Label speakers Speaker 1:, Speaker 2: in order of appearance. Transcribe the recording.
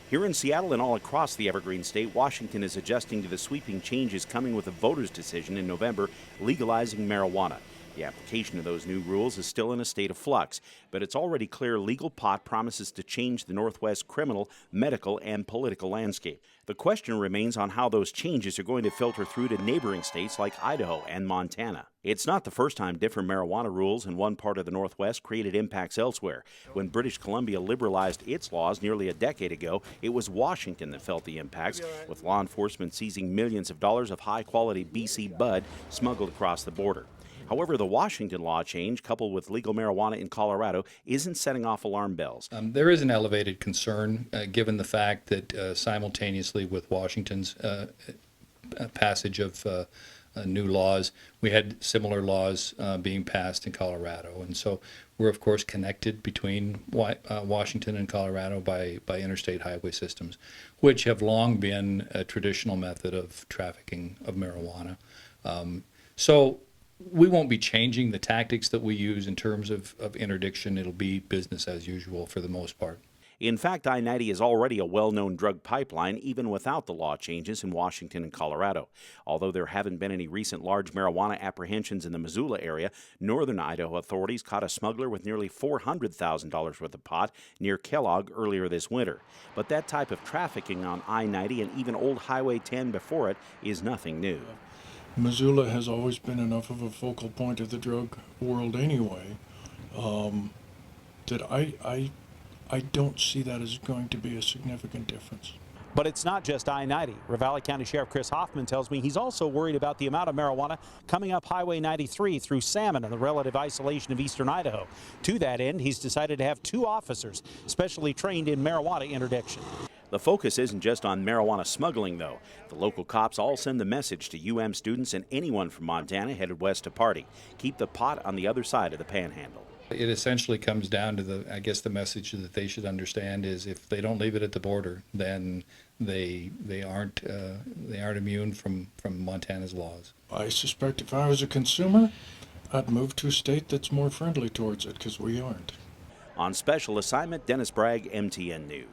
Speaker 1: Here in Seattle and all across the Evergreen State, Washington is adjusting to the sweeping changes coming with a voters' decision in November legalizing marijuana. The application of those new rules is still in a state of flux, but it's already clear legal pot promises to change the Northwest criminal, medical, and political landscape. The question remains on how those changes are going to filter through to neighboring states like Idaho and Montana. It's not the first time different marijuana rules in one part of the Northwest created impacts elsewhere. When British Columbia liberalized its laws nearly a decade ago, it was Washington that felt the impacts, with law enforcement seizing millions of dollars of high-quality BC bud smuggled across the border. However, the Washington law change, coupled with legal marijuana in Colorado, isn't setting off alarm bells.
Speaker 2: There is an elevated concern, given the fact that simultaneously with Washington's passage of new laws, we had similar laws being passed in Colorado. And so we're, of course, connected between Washington and Colorado by interstate highway systems, which have long been a traditional method of trafficking of marijuana. So we won't be changing the tactics that we use in terms of interdiction. It'll be business as usual for the most part.
Speaker 1: In fact, I-90 is already a well-known drug pipeline, even without the law changes in Washington and Colorado. Although there haven't been any recent large marijuana apprehensions in the Missoula area, northern Idaho authorities caught a smuggler with nearly $400,000 worth of pot near Kellogg earlier this winter. But that type of trafficking on I-90 and even Old Highway 10 before it is nothing new.
Speaker 3: Missoula has always been enough of a focal point of the drug world anyway, that I don't see that as going to be a significant difference.
Speaker 4: But it's not just I-90. Ravalli County Sheriff Chris Hoffman tells me he's also worried about the amount of marijuana coming up Highway 93 through Salmon and the relative isolation of eastern Idaho. To that end, he's decided to have 2 officers specially trained in marijuana interdiction.
Speaker 1: The focus isn't just on marijuana smuggling, though. The local cops all send the message to UM students and anyone from Montana headed west to party. Keep the pot on the other side of the panhandle.
Speaker 2: It essentially comes down to the message that they should understand is if they don't leave it at the border, then they aren't immune from Montana's laws.
Speaker 3: I suspect if I was a consumer, I'd move to a state that's more friendly towards it, because we aren't.
Speaker 1: On special assignment, Dennis Bragg, MTN News.